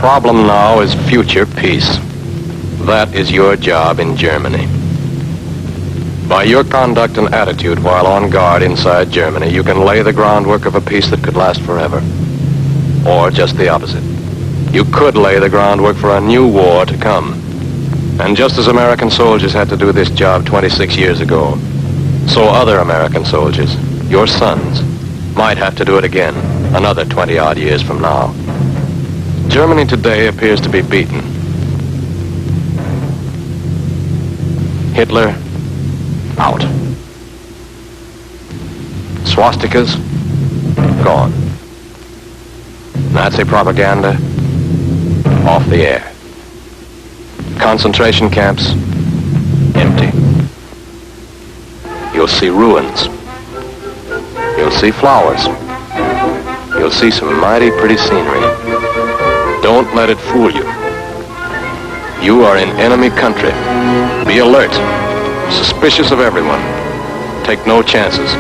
problem now is future peace. That is your job in Germany. By your conduct and attitude while on guard inside Germany, you can lay the groundwork of a peace that could last forever. Or just the opposite. You could lay the groundwork for a new war to come. And just as American soldiers had to do this job 26 years ago, so other American soldiers, your sons, might have to do it again another 20-odd years from now. Germany today appears to be beaten. Hitler, out. Swastikas, gone. Nazi propaganda, off the air. Concentration camps, empty. You'll see ruins. You'll see flowers. You'll see some mighty pretty scenery. Don't let it fool you. You are in enemy country. Be alert, suspicious of everyone. Take no chances.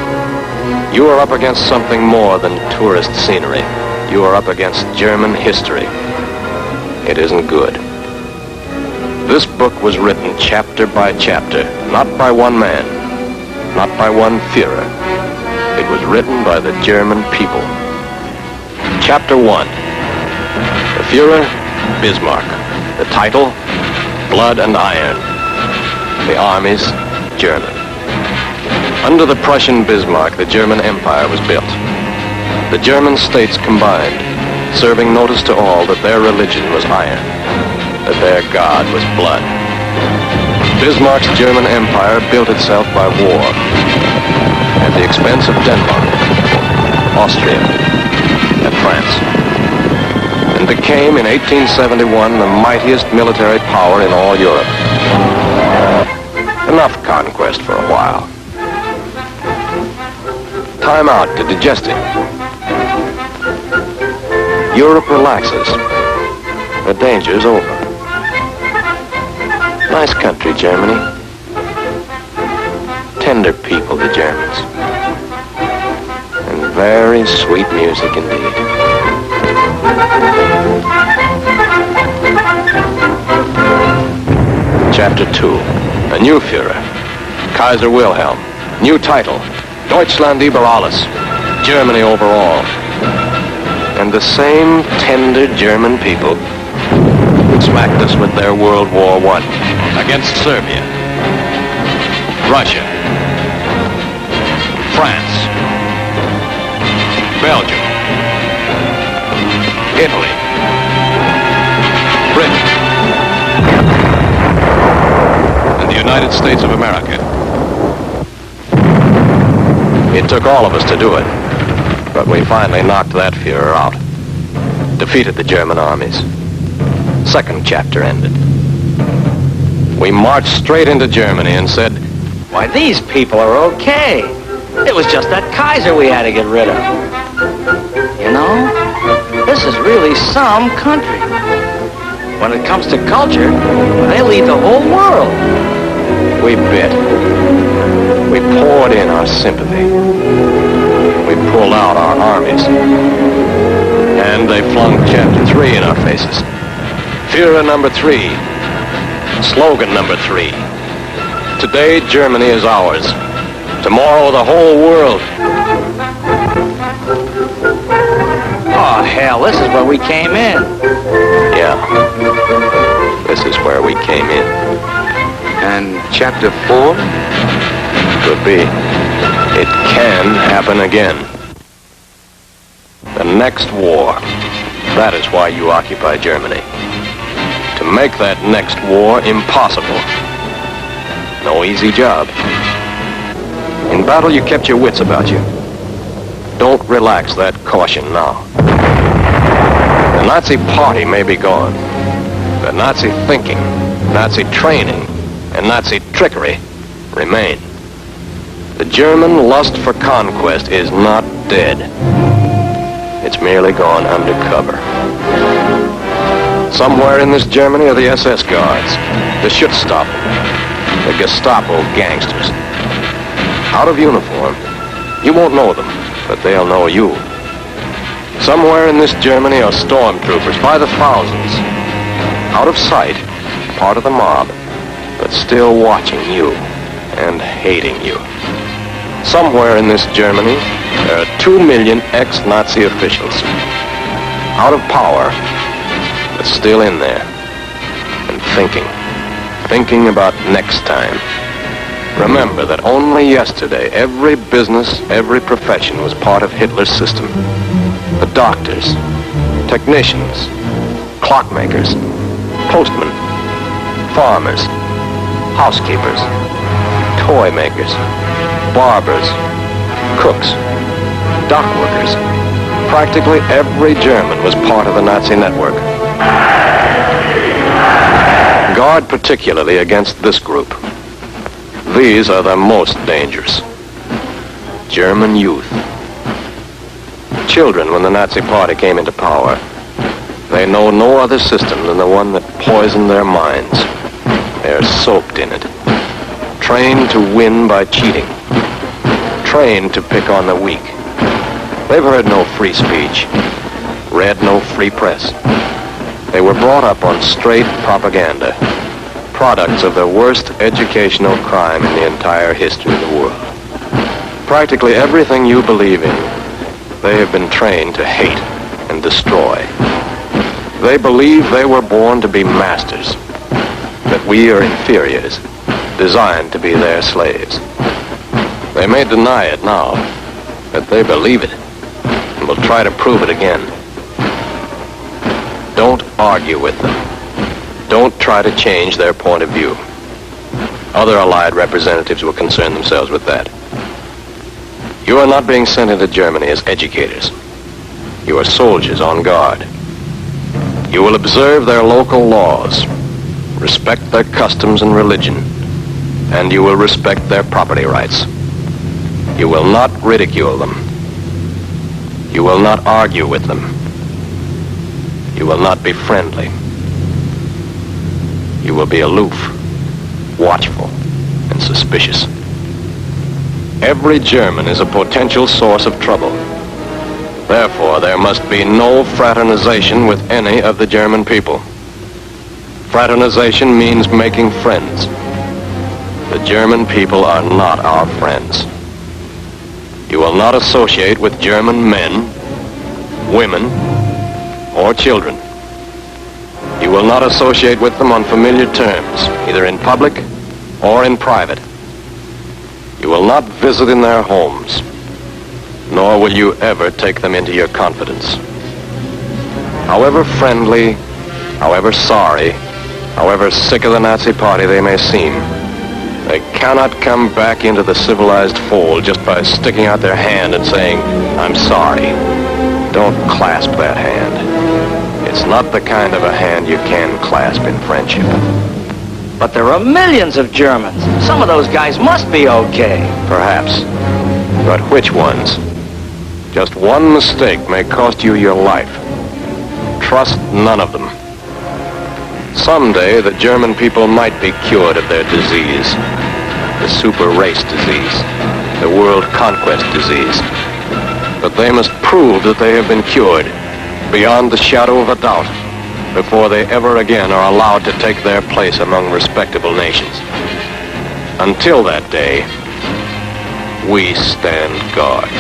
You are up against something more than tourist scenery. You are up against German history. It isn't good. This book was written chapter by chapter, not by one man, not by one Führer. It was written by the German people. Chapter 1. The Führer, Bismarck. The title, Blood and Iron. The armies, German. Under the Prussian Bismarck, the German Empire was built. The German states combined, serving notice to all that their religion was iron, that their God was blood. Bismarck's German Empire built itself by war, at the expense of Denmark, Austria, and France, and became in 1871 the mightiest military power in all Europe. Enough conquest for a while. Time out to digest it. Europe relaxes. The danger's over. Nice country, Germany. Tender people, the Germans. And very sweet music indeed. Chapter 2. A new Führer. Kaiser Wilhelm. New title. Deutschland über alles. Germany overall. And the same tender German people smacked us with their World War I against Serbia, Russia, France, Belgium, Italy, Britain, and the United States of America. It took all of us to do it, but we finally knocked that Führer out, defeated the German armies. Second chapter ended. We marched straight into Germany and said, "Why, these people are okay. It was just that Kaiser we had to get rid of. You know, this is really some country. When it comes to culture, they lead the whole world." We bit. We poured in our sympathy. We pulled out our armies. And they flung chapter 3 in our faces. Führer number 3. Slogan number 3. Today, Germany is ours. Tomorrow, the whole world. Oh, hell, this is where we came in. Yeah. This is where we came in. And chapter 4? Could be. It can happen again. The next war. That is why you occupy Germany. To make that next war impossible. No easy job. In battle, you kept your wits about you. Don't relax that caution now. The Nazi party may be gone, but Nazi thinking, Nazi training, and Nazi trickery remain. The German lust for conquest is not dead. It's merely gone undercover. Somewhere in this Germany are the SS guards, the Schutzstaffel, the Gestapo gangsters. Out of uniform, you won't know them, but they'll know you. Somewhere in this Germany are stormtroopers by the thousands, out of sight, part of the mob, but still watching you and hating you. Somewhere in this Germany, there are 2 million ex-Nazi officials, out of power, but still in there, and thinking about next time. Remember that only yesterday, every business, every profession was part of Hitler's system. The doctors, technicians, clockmakers, postmen, farmers, housekeepers, toy makers, barbers, cooks, dock workers. Practically every German was part of the Nazi network. Guard particularly against this group. These are the most dangerous. German youth. Children, when the Nazi Party came into power, they know no other system than the one that poisoned their minds. They're soaked in it. Trained to win by cheating. Trained to pick on the weak. They've heard no free speech. Read no free press. They were brought up on straight propaganda. Products of the worst educational crime in the entire history of the world. Practically everything you believe in, they have been trained to hate and destroy. They believe they were born to be masters, that we are inferiors, designed to be their slaves. They may deny it now, but they believe it, and will try to prove it again. Don't argue with them. Don't try to change their point of view. Other Allied representatives will concern themselves with that. You are not being sent into Germany as educators. You are soldiers on guard. You will observe their local laws, respect their customs and religion, and you will respect their property rights. You will not ridicule them. You will not argue with them. You will not be friendly. You will be aloof, watchful, and suspicious. Every German is a potential source of trouble. Therefore, there must be no fraternization with any of the German people. Fraternization means making friends. The German people are not our friends. You will not associate with German men, women, or children. You will not associate with them on familiar terms, either in public or in private. You will not visit in their homes, nor will you ever take them into your confidence. However friendly, however sorry, however sick of the Nazi Party they may seem, they cannot come back into the civilized fold just by sticking out their hand and saying, "I'm sorry." Don't clasp that hand. It's not the kind of a hand you can clasp in friendship. But there are millions of Germans. Some of those guys must be okay. Perhaps. But which ones? Just one mistake may cost you your life. Trust none of them. Someday the German people might be cured of their disease. The super race disease. The world conquest disease. But they must prove that they have been cured, beyond the shadow of a doubt, before they ever again are allowed to take their place among respectable nations. Until that day, we stand guard.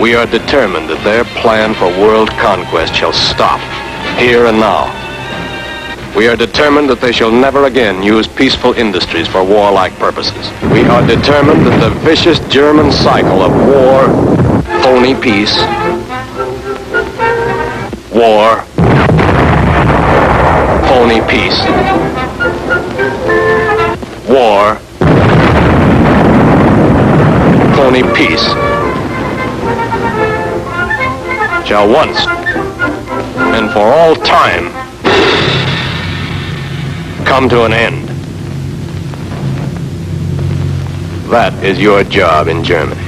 We are determined that their plan for world conquest shall stop, here and now. We are determined that they shall never again use peaceful industries for warlike purposes. We are determined that the vicious German cycle of war, phony peace, war, phony peace, war, phony peace, shall once and for all time come to an end. That is your job in Germany.